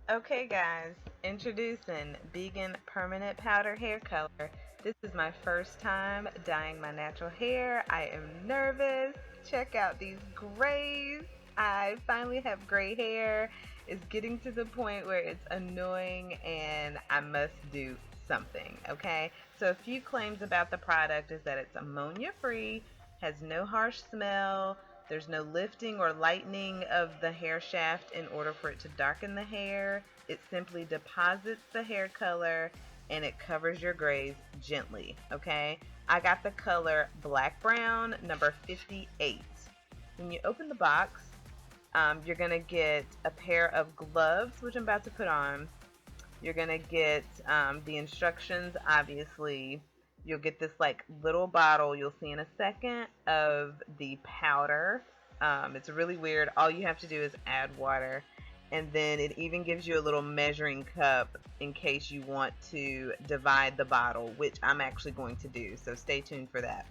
Okay guys, introducing Bigen Permanent Powder Hair Color. This is my first time dyeing my natural hair. I am nervous. Check out these grays. I finally have gray hair. It's getting to the point where it's annoying and I must do something, okay? So a few claims about the product is that it's ammonia free, has no harsh smell, there's no lifting or lightening of the hair shaft in order for it to darken the hair. It simply deposits the hair color and it covers your grays gently, okay? I got the color black brown, number 58. When you open the box, you're going to get a pair of gloves, which I'm about to put on. You're going to get the instructions, obviously. You'll get this like little bottle you'll see in a second of the powder. It's really weird. All you have to do is add water. And then it even gives you a little measuring cup in case you want to divide the bottle, which I'm actually going to do. So stay tuned for that.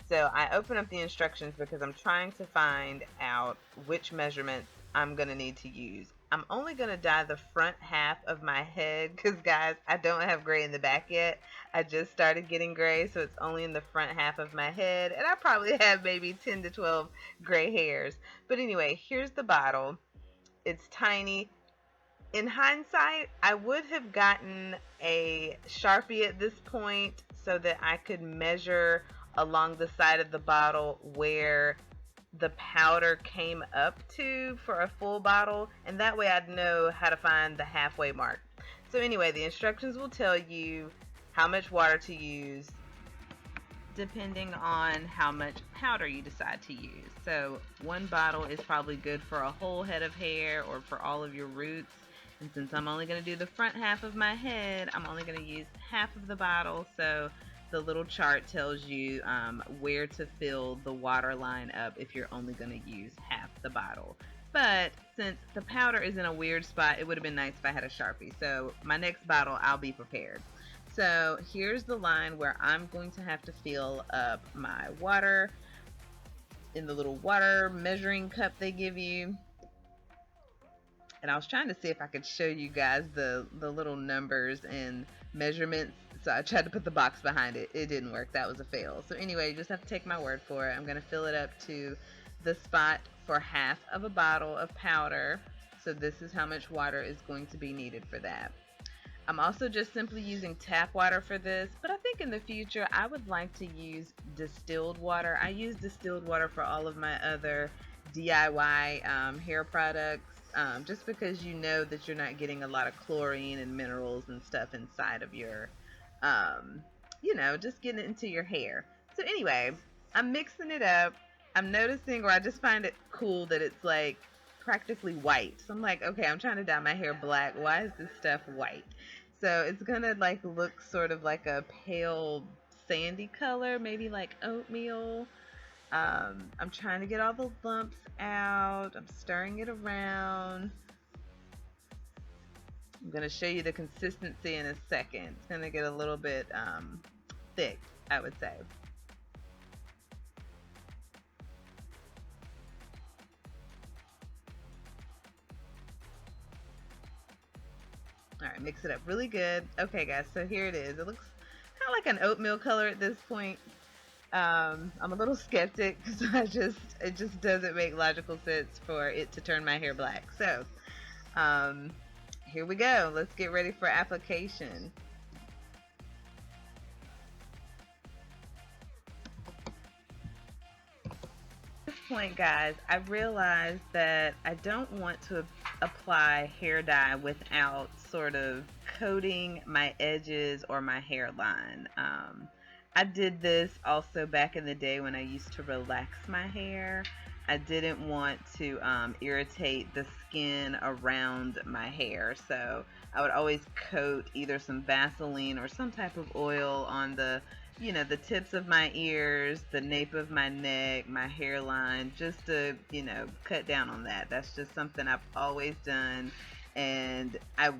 So I open up the instructions because I'm trying to find out which measurements I'm going to need to use. I'm only going to dye the front half of my head because, guys, I don't have gray in the back yet. I just started getting gray, so it's only in the front half of my head. And I probably have maybe 10 to 12 gray hairs. But anyway, here's the bottle. It's tiny. In hindsight, I would have gotten a Sharpie at this point so that I could measure along the side of the bottle where the powder came up to for a full bottle, and that way I'd know how to find the halfway mark. So anyway, the instructions will tell you how much water to use depending on how much powder you decide to use. So one bottle is probably good for a whole head of hair or for all of your roots. And since I'm only going to do the front half of my head, I'm only going to use half of the bottle. So the little chart tells you where to fill the water line up if you're only going to use half the bottle. But since the powder is in a weird spot, it would have been nice if I had a Sharpie. So my next bottle, I'll be prepared. So here's the line where I'm going to have to fill up my water in the little water measuring cup they give you. And I was trying to see if I could show you guys the little numbers and measurements. So I tried to put the box behind it. It didn't work. That was a fail. So anyway, you just have to take my word for it. I'm going to fill it up to the spot for half of a bottle of powder. So this is how much water is going to be needed for that. I'm also just simply using tap water for this, but I think in the future I would like to use distilled water. I use distilled water for all of my other DIY hair products, just because you know that you're not getting a lot of chlorine and minerals and stuff inside of your, just getting it into your hair. So anyway, I'm mixing it up. I'm noticing, or I just find it cool that it's like practically white. So I'm like, okay, I'm trying to dye my hair black. Why is this stuff white? So it's gonna like look sort of like a pale sandy color, maybe like oatmeal. I'm trying to get all the lumps out. I'm stirring it around. I'm gonna show you the consistency in a second. It's gonna get a little bit thick, I would say. Alright, mix it up really good. Okay guys, so here it is. It looks kind of like an oatmeal color at this point. I'm a little skeptic because it just doesn't make logical sense for it to turn my hair black. So here we go. Let's get ready for application. At this point, guys, I realized that I don't want to apply hair dye without sort of coating my edges or my hairline. I did this also back in the day when I used to relax my hair. I didn't want to irritate the skin around my hair, so I would always coat either some Vaseline or some type of oil on the tips of my ears, the nape of my neck, my hairline, just to, cut down on that. That's just something I've always done, and I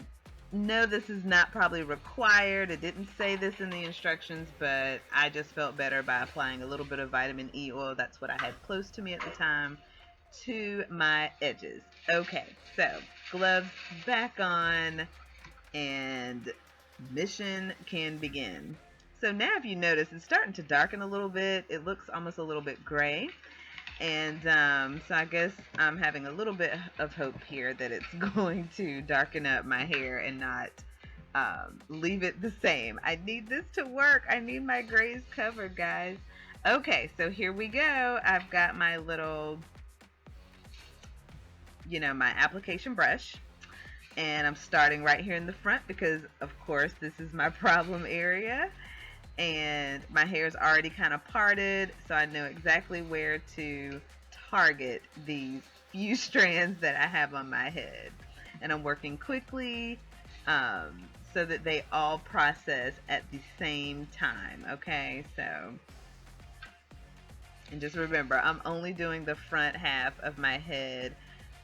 know this is not probably required. It didn't say this in the instructions, but I just felt better by applying a little bit of vitamin E oil. That's what I had close to me at the time to my edges. Okay, so gloves back on and mission can begin. So now if you notice, it's starting to darken a little bit. It looks almost a little bit gray. And so I guess I'm having a little bit of hope here that it's going to darken up my hair and not leave it the same. I need this to work. I need my grays covered, guys. Okay, so here we go. I've got my little, my application brush. And I'm starting right here in the front because, of course, this is my problem area. And my hair is already kind of parted, so I know exactly where to target these few strands that I have on my head. And I'm working quickly so that they all process at the same time, okay? So, and just remember, I'm only doing the front half of my head.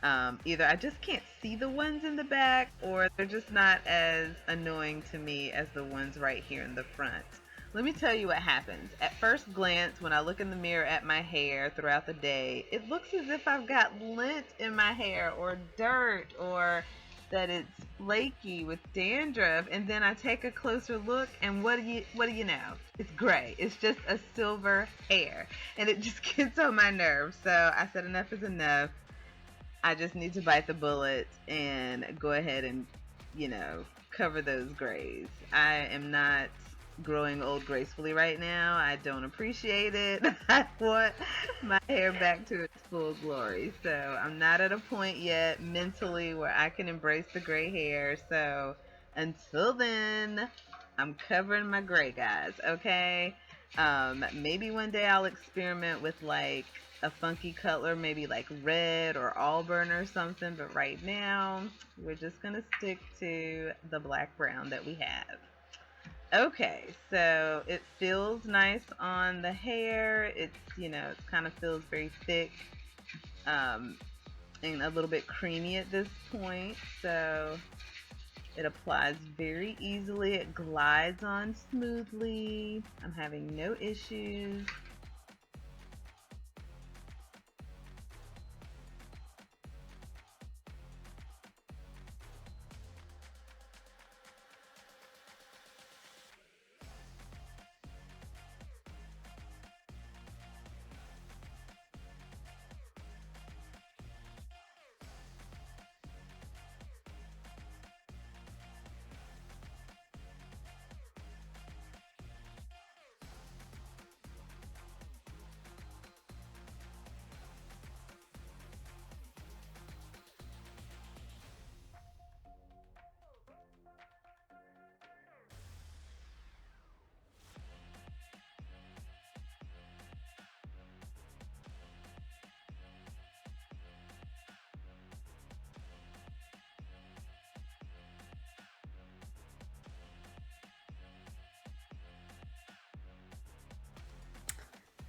Either I just can't see the ones in the back, or they're just not as annoying to me as the ones right here in the front. Let me tell you what happens. At first glance, when I look in the mirror at my hair throughout the day, it looks as if I've got lint in my hair or dirt or that it's flaky with dandruff, and then I take a closer look and what do you know? It's gray. It's just a silver hair. And it just gets on my nerves. So I said enough is enough. I just need to bite the bullet and go ahead and, cover those grays. I am not growing old gracefully right now. I don't appreciate it. I want my hair back to its full glory. So I'm not at a point yet mentally where I can embrace the gray hair. So until then, I'm covering my gray, guys. Okay? Maybe one day I'll experiment with like a funky color, maybe like red or auburn or something, but right now we're just gonna stick to the black brown that we have. Okay, so it feels nice on the hair. It's, it kind of feels very thick and a little bit creamy at this point. So it applies very easily. It glides on smoothly. I'm having no issues.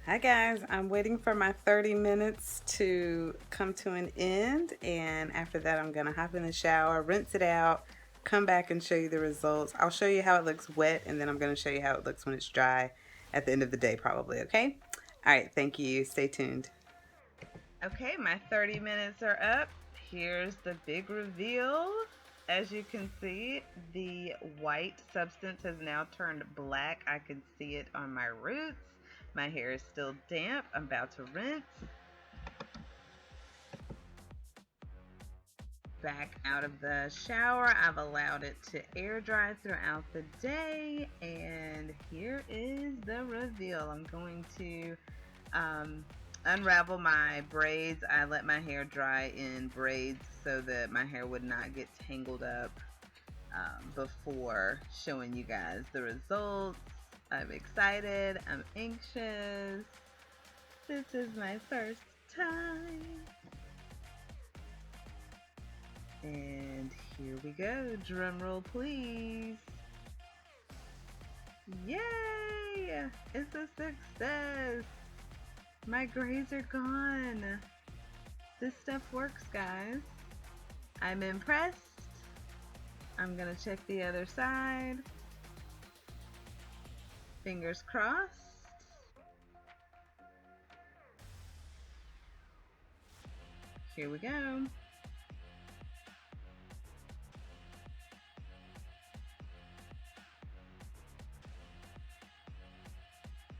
Hi guys, I'm waiting for my 30 minutes to come to an end, and after that I'm going to hop in the shower, rinse it out, come back and show you the results. I'll show you how it looks wet, and then I'm going to show you how it looks when it's dry at the end of the day probably, okay? Alright, thank you. Stay tuned. Okay, my 30 minutes are up. Here's the big reveal. As you can see, the white substance has now turned black. I can see it on my roots. My hair is still damp. I'm about to rinse. Back out of the shower. I've allowed it to air dry throughout the day. And here is the reveal. I'm going to unravel my braids. I let my hair dry in braids so that my hair would not get tangled up before showing you guys the results. I'm excited. I'm anxious. This is my first time. And here we go. Drum roll, please. Yay! It's a success. My grays are gone. This stuff works, guys. I'm impressed. I'm gonna check the other side. Fingers crossed. Here we go.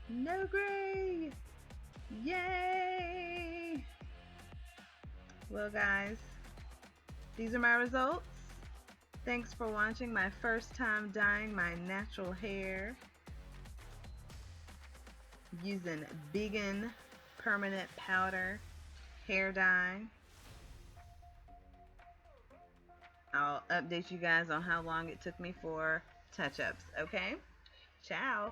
No gray! Yay! Well, guys, these are my results. Thanks for watching my first time dyeing my natural hair using Bigen permanent powder hair dye. I'll update you guys on how long it took me for touch-ups, okay? Ciao!